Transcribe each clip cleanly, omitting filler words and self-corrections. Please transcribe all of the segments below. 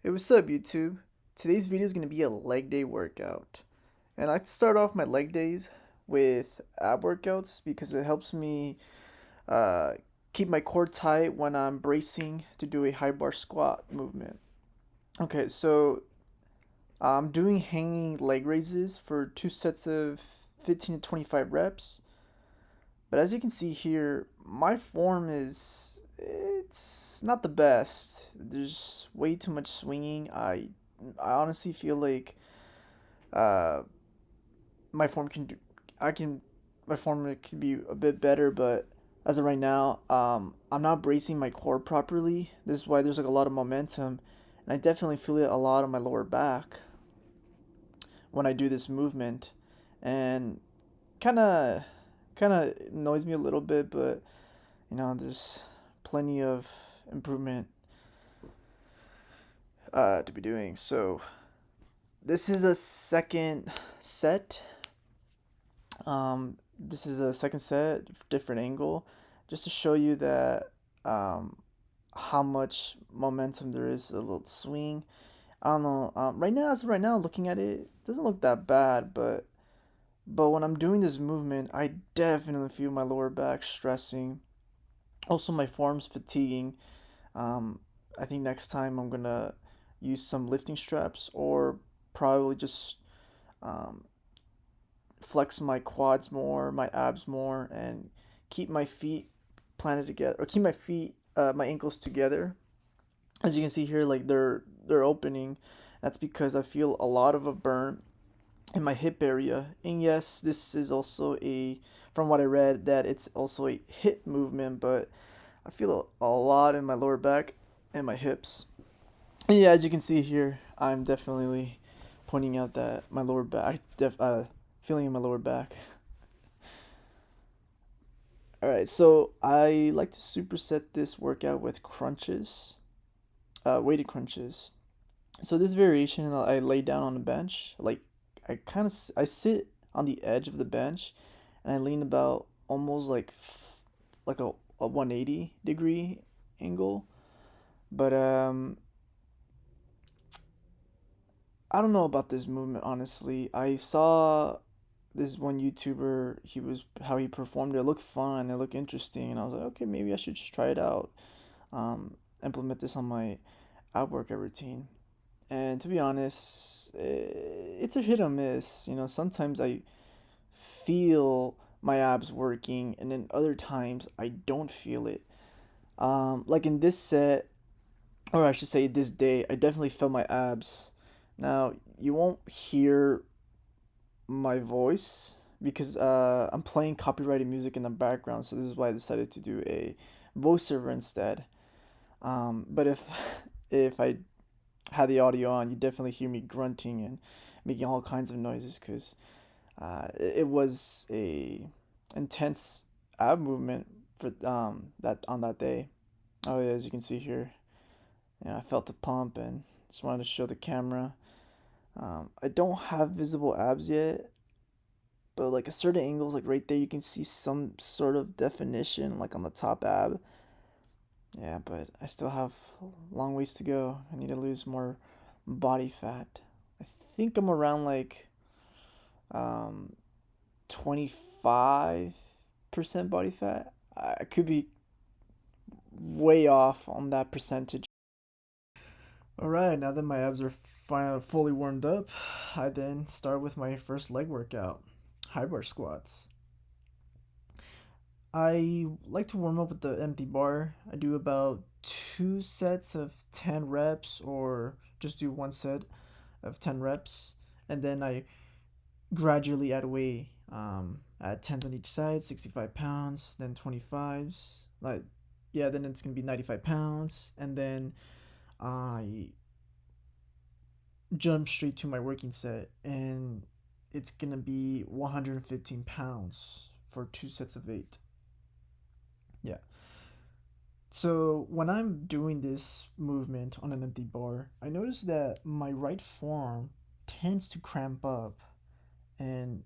Hey, what's up, YouTube? Today's video is going to be a leg day workout. And I like to start off my leg days with ab workouts because it helps me uh, keep my core tight when I'm bracing to do a high bar squat movement. Okay, so I'm doing hanging leg raises for two sets of 15 to 25 reps. But as you can see here, my form it's not the best. There's way too much swinging. I honestly feel like uh my form can do I can my form could be a bit better, but as of right now, I'm not bracing my core properly. This is why there's like a lot of momentum, and I definitely feel it a lot on my lower back when I do this movement, and kind of kind of annoys me a little bit, but there's plenty of improvement to be doing. So this is a second set. This is a second set, different angle, just to show you that um, how much momentum there is. A little swing. I don't know. Right now, as of right now, looking at it, it doesn't look that bad, but when I'm doing this movement, I definitely feel my lower back stressing. Also, my forearms fatiguing. Um, I think next time I'm gonna use some lifting straps or probably just um, flex my quads more, my abs more, and keep my feet planted together, or keep my ankles together. As you can see here, like they're opening. That's because I feel a lot of a burn in my hip area. And yes, this is also from what I read, that it's also a hip movement, but I feel a lot in my lower back and my hips. And yeah, as you can see here, I'm definitely pointing out that my lower back, feeling in my lower back. All right, so I like to superset this workout with crunches, weighted crunches. So this variation, I lay down on the bench, like I sit on the edge of the bench, and I lean about almost like a 180-degree angle. But I don't know about this movement, honestly. I saw this one YouTuber, he was how he performed it. It looked fun, it looked interesting, and I was like, okay, maybe I should just try it out. Implement this on my ab workout routine. And to be honest, it's a hit or miss. Sometimes I feel my abs working, and then other times I don't feel it. Like in this set, or I should say this day, I definitely felt my abs. Now, you won't hear my voice because I'm playing copyrighted music in the background, so this is why I decided to do a voiceover instead. But if if I had the audio on, you definitely hear me grunting and making all kinds of noises because it was a intense ab movement for that on that day. Oh yeah, as you can see here, I felt the pump and just wanted to show the camera. I don't have visible abs yet, but like a certain angles, like right there, you can see some sort of definition, like on the top ab. Yeah, but I still have long ways to go. I need to lose more body fat. I think I'm around like um 25% body fat. I could be way off on that percentage. All right, now that my abs are finally fully warmed up, I then start with my first leg workout, high bar squats. I like to warm up with the empty bar. I do about two sets of 10 reps, or just do one set of 10 reps, and then I gradually add weight. Add 10s on each side, 65 pounds, then 25s. Like, yeah, then it's gonna be 95 pounds, and then I jump straight to my working set, and it's gonna be 115 pounds for two sets of eight. Yeah. So when I'm doing this movement on an empty bar, I notice that my right forearm tends to cramp up, and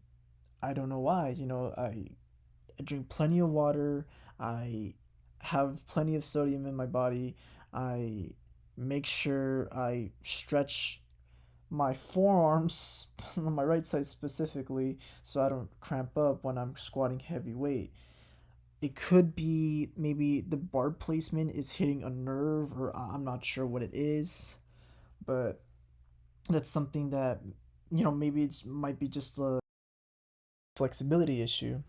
I don't know why. I drink plenty of water. I have plenty of sodium in my body. I make sure I stretch my forearms on my right side specifically so I don't cramp up when I'm squatting heavy weight. It could be maybe the bar placement is hitting a nerve, or I'm not sure what it is, but that's something that, maybe it might be just a flexibility issue.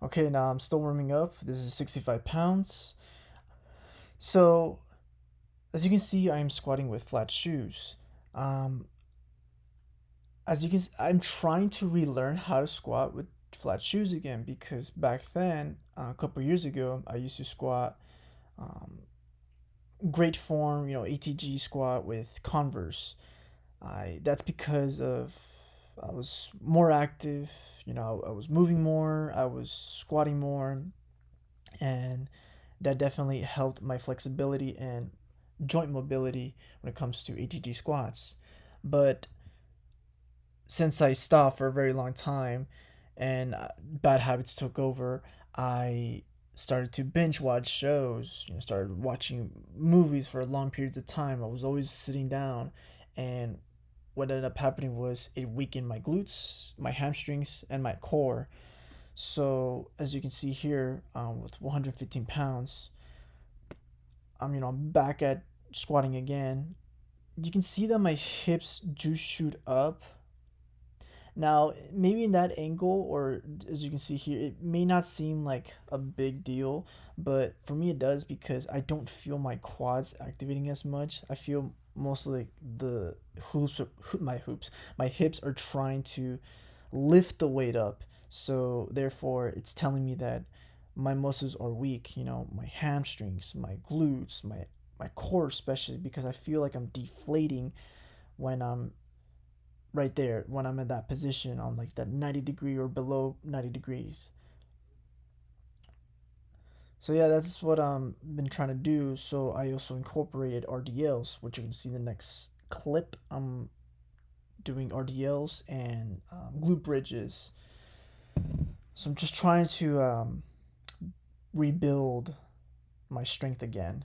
Okay, now I'm still warming up. This is 65 pounds. So, as you can see, I am squatting with flat shoes. Um, as you can, I'm trying to relearn how to squat with flat shoes again because back then, a couple years ago, I used to squat um, great form, ATG squat with Converse. I That's because of I was more active, I was moving more, I was squatting more, and that definitely helped my flexibility and joint mobility when it comes to ATG squats. But since I stopped for a very long time and bad habits took over, I started to binge watch shows, started watching movies for long periods of time. I was always sitting down, and what ended up happening was it weakened my glutes, my hamstrings, and my core. So as you can see here, with 115 pounds, I'm back at squatting again. You can see that my hips do shoot up. Now, maybe in that angle, or as you can see here, it may not seem like a big deal, but for me it does because I don't feel my quads activating as much. I feel mostly like the my hips are trying to lift the weight up. So therefore, it's telling me that my muscles are weak. My hamstrings, my glutes, my core, especially because I feel like I'm deflating when I'm right there, when I'm in that position on like that 90 degree or below 90 degrees. So yeah, that's what I'm been trying to do. So I also incorporated RDLs, which you can see in the next clip. I'm doing RDLs and glute bridges. So I'm just trying to rebuild my strength again.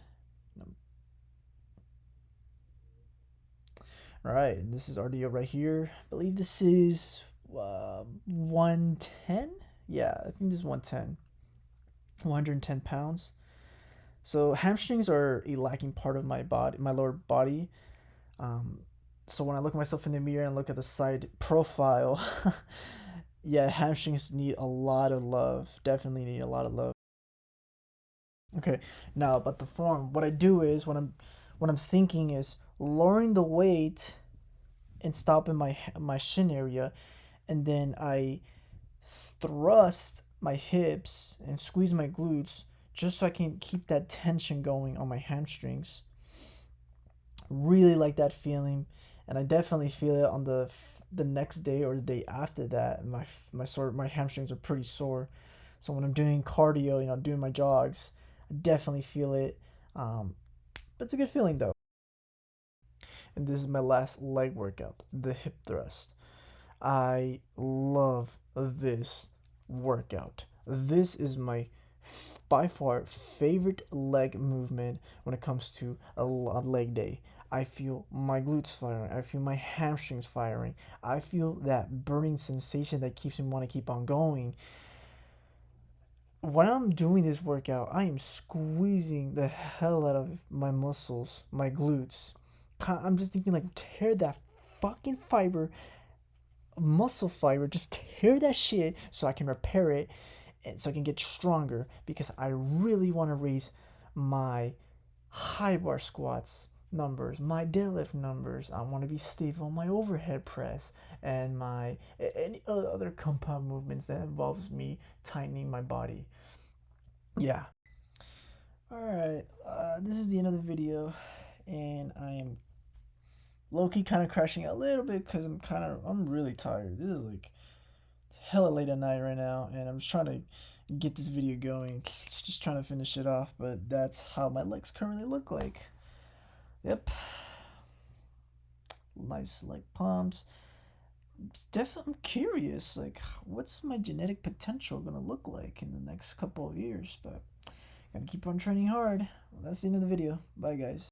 All right, and this is RDO right here. I believe this is 110. Yeah, I think this is 110. 110 pounds. So hamstrings are a lacking part of my body, my lower body. Um, so when I look at myself in the mirror and look at the side profile, yeah, hamstrings need a lot of love. Definitely need a lot of love. Okay, now about the form, what I do is when I'm thinking is lowering the weight and stopping my shin area, and then I thrust my hips and squeeze my glutes just so I can keep that tension going on my hamstrings. Really like that feeling, and I definitely feel it on the next day or the day after that. My hamstrings are pretty sore, so when I'm doing cardio, doing my jogs, I definitely feel it. Um, but it's a good feeling though. And this is my last leg workout, the hip thrust. I love this workout. This is my by far favorite leg movement when it comes to a leg day. I feel my glutes firing. I feel my hamstrings firing. I feel that burning sensation that keeps me want to keep on going. When I'm doing this workout, I am squeezing the hell out of my muscles, my glutes. I'm just thinking like tear that fucking muscle fiber, just tear that shit so I can repair it and so I can get stronger because I really want to raise my high bar squats numbers, my deadlift numbers. I want to be stable on my overhead press and my any other compound movements that involves me tightening my body. Yeah. All right. This is the end of the video, and I am low key kind of crashing a little bit because I'm really tired. This is like hella late at night right now, and I'm just trying to get this video going, just trying to finish it off. But that's how my legs currently look like. Yep, nice leg pumps. Definitely, I'm curious, like, what's my genetic potential gonna look like in the next couple of years? But gotta keep on training hard. Well, that's the end of the video. Bye, guys.